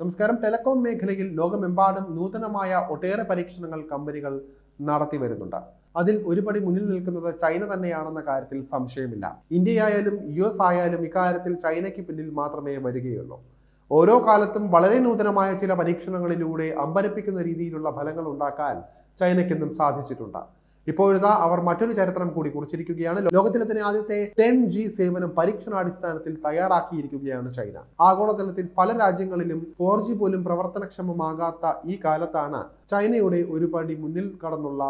നമസ്കാരം. ടെലികോം മേഖലയിൽ ലോകമെമ്പാടും നൂതനമായ ഒട്ടേറെ പരീക്ഷണങ്ങൾ കമ്പനികൾ നടത്തി വരുന്നുണ്ട്. അതിൽ ഒരുപടി മുന്നിൽ നിൽക്കുന്നത് ചൈന തന്നെയാണെന്ന കാര്യത്തിൽ സംശയമില്ല. ഇന്ത്യയായാലും US ആയാലും ഇക്കാര്യത്തിൽ ചൈനയ്ക്ക് പിന്നിൽ മാത്രമേ വരികയുള്ളൂ. ഓരോ കാലത്തും വളരെ നൂതനമായ ചില പരീക്ഷണങ്ങളിലൂടെ അമ്പരപ്പിക്കുന്ന രീതിയിലുള്ള ഫലങ്ങൾ ഉണ്ടാക്കാൻ ചൈനയ്ക്കെന്നും സാധിച്ചിട്ടുണ്ട്. ഇപ്പോഴിതാ അവർ മറ്റൊരു ചരിത്രം കൂടി കുറിച്ചിരിക്കുകയാണ്. ലോകത്തിലെ തന്നെ ആദ്യത്തെ 10G സേവനം പരീക്ഷണാടിസ്ഥാനത്തിൽ തയ്യാറാക്കിയിരിക്കുകയാണ് ചൈന. ആഗോളതലത്തിൽ പല രാജ്യങ്ങളിലും 4G പോലും പ്രവർത്തനക്ഷമമാകാത്ത ഈ കാലത്താണ് ചൈനയുടെ ഒരു പടി മുന്നിൽ കടന്നുള്ള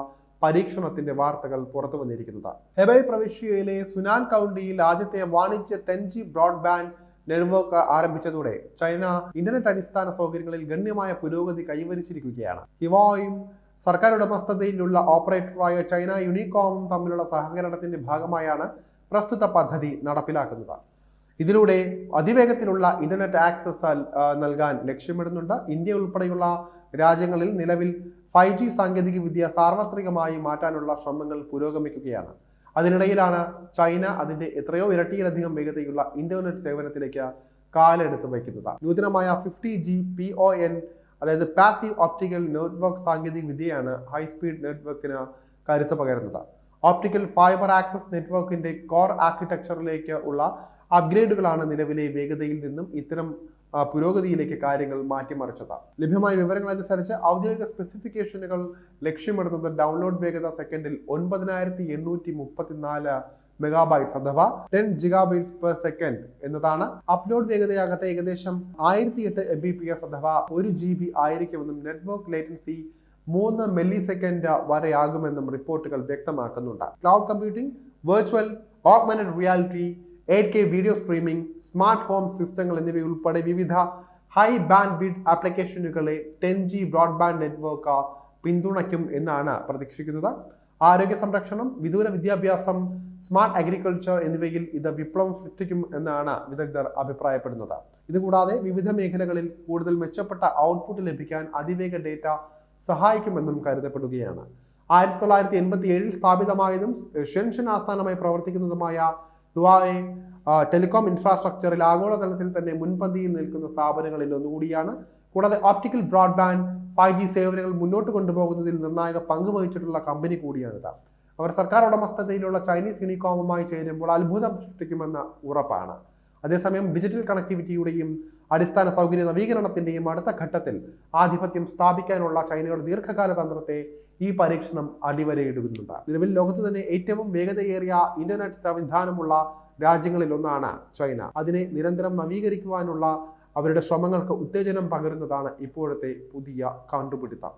പരീക്ഷണത്തിന്റെ വാർത്തകൾ പുറത്തു വന്നിരിക്കുന്നത്. ഹെബൈ പ്രവിശ്യയിലെ സുനാൻ കൗണ്ടിയിൽ ആദ്യത്തെ വാണിജ്യ 10G ബ്രോഡ്ബാൻഡ് നെറ്റ്വർക്ക് ആരംഭിച്ചതോടെ ചൈന ഇന്റർനെറ്റ് അടിസ്ഥാന സൗകര്യങ്ങളിൽ ഗണ്യമായ പുരോഗതി കൈവരിച്ചിരിക്കുകയാണ്. ഇവയും സർക്കാർ ഉടമസ്ഥതയിലുള്ള ഓപ്പറേറ്ററായ ചൈന യൂണികോമും തമ്മിലുള്ള സഹകരണത്തിന്റെ ഭാഗമായാണ് പ്രസ്തുത പദ്ധതി നടപ്പിലാക്കുന്നത്. ഇതിലൂടെ അതിവേഗത്തിലുള്ള ഇന്റർനെറ്റ് ആക്സസ് നൽകാൻ ലക്ഷ്യമിടുന്നുണ്ട്. ഇന്ത്യ ഉൾപ്പെടെയുള്ള രാജ്യങ്ങളിൽ നിലവിൽ 5G സാങ്കേതിക വിദ്യ സാർവത്രികമായി മാറ്റാനുള്ള ശ്രമങ്ങൾ പുരോഗമിക്കുകയാണ്. അതിനിടയിലാണ് ചൈന അതിന്റെ എത്രയോ ഇരട്ടിയിലധികം വേഗതയുള്ള ഇന്റർനെറ്റ് സേവനത്തിലേക്ക് കാലെടുത്ത് വയ്ക്കുന്നത്. നൂതനമായ 50G PON അതായത് പാസീവ് ഓപ്റ്റിക്കൽ നെറ്റ്വർക്ക് സാങ്കേതിക വിദ്യയാണ് ഹൈസ്പീഡ് നെറ്റ്വർക്കിന് കരുത്ത് പകരുന്നത്. ഓപ്റ്റിക്കൽ ഫൈബർ ആക്സസ് നെറ്റ്വർക്കിന്റെ കോർ ആർക്കിടെക്ചറിലേക്ക് ഉള്ള അപ്ഗ്രേഡുകളാണ് നിലവിലെ വേഗതയിൽ നിന്നും ഇത്തരം പുരോഗതിയിലേക്ക് കാര്യങ്ങൾ മാറ്റിമറിച്ചത്. ലഭ്യമായ വിവരങ്ങൾ അനുസരിച്ച് ഔദ്യോഗിക സ്പെസിഫിക്കേഷനുകൾ ലക്ഷ്യമിടുന്നത് ഡൗൺലോഡ് വേഗത സെക്കൻഡിൽ 9834 മെഗാബൈറ്റ്സ് അഥവാ 10 GB/s എന്നതാണ്. അപ്ലോഡ് വേഗതയാകട്ടെ ഏകദേശം 1008 Mbps അഥവാ 1 GB ആയിരിക്കുമെന്നും നെറ്റ്വർക്ക് ലേറ്റൻസി 3 മില്ലിസെക്കൻഡ് വരെ ആകുമെന്നും റിപ്പോർട്ടുകൾ വ്യക്തമാക്കുന്നുണ്ട്. Cloud computing, virtual, augmented reality, 8K video streaming, smart home സിസ്റ്റങ്ങൾ എന്നിവയുൾപ്പെടെ വിവിധ ഹൈ ബാൻഡ് വിഡ്ത്ത് ആപ്ലിക്കേഷനുകളെ 10G ബ്രോഡ്ബാൻഡ് നെറ്റ്വർക്ക് പിന്തുണയ്ക്കും എന്നാണ് പ്രതീക്ഷിക്കുന്നത്. ആരോഗ്യ സംരക്ഷണം, വിദൂര വിദ്യാഭ്യാസം, സ്മാർട്ട് അഗ്രികൾച്ചർ എന്നിവയിൽ ഇത് വിപ്ലവം സൃഷ്ടിക്കും എന്നാണ് വിദഗ്ധർ അഭിപ്രായപ്പെടുന്നത്. ഇതുകൂടാതെ വിവിധ മേഖലകളിൽ കൂടുതൽ മെച്ചപ്പെട്ട ഔട്ട്പുട്ട് ലഭിക്കാൻ അതിവേഗ ഡേറ്റ സഹായിക്കുമെന്നും കരുതപ്പെടുകയാണ്. 1987 സ്ഥാപിതമായതും ഷെൻഷൻ ആസ്ഥാനമായി പ്രവർത്തിക്കുന്നതുമായ ഹുവാവേ ടെലികോം ഇൻഫ്രാസ്ട്രക്ചറിൽ ആഗോളതലത്തിൽ തന്നെ മുൻപന്തിയിൽ നിൽക്കുന്ന സ്ഥാപനങ്ങളിൽ ഒന്നുകൂടിയാണ്. കൂടാതെ ഓപ്റ്റിക്കൽ ബ്രോഡ്ബാൻഡ് 5G സേവനങ്ങൾ മുന്നോട്ട് കൊണ്ടുപോകുന്നതിൽ നിർണായക പങ്ക് വഹിച്ചിട്ടുള്ള കമ്പനി കൂടിയാണിത്. അവർ സർക്കാർ ഉടമസ്ഥതയിലുള്ള ചൈനീസ് യൂണികോമുമായി ചേരുമ്പോൾ അത്ഭുതം സൃഷ്ടിക്കുമെന്ന ഉറപ്പാണ്. അതേസമയം ഡിജിറ്റൽ കണക്ടിവിറ്റിയുടെയും അടിസ്ഥാന സൗകര്യ നവീകരണത്തിന്റെയും അടുത്ത ഘട്ടത്തിൽ ആധിപത്യം സ്ഥാപിക്കാനുള്ള ചൈനയുടെ ദീർഘകാല തന്ത്രത്തെ ഈ പരീക്ഷണം അടിവരയിടുന്നുണ്ട്. നിലവിൽ ലോകത്ത് തന്നെ ഏറ്റവും വേഗതയേറിയ ഇന്റർനെറ്റ് സംവിധാനമുള്ള രാജ്യങ്ങളിൽ ഒന്നാണ് ചൈന. അതിനെ നിരന്തരം നവീകരിക്കുവാനുള്ള അവരുടെ ശ്രമങ്ങൾക്ക് ഉത്തേജനം പകരുന്നതാണ് ഇപ്പോഴത്തെ പുതിയ കണ്ടുപിടുത്തം.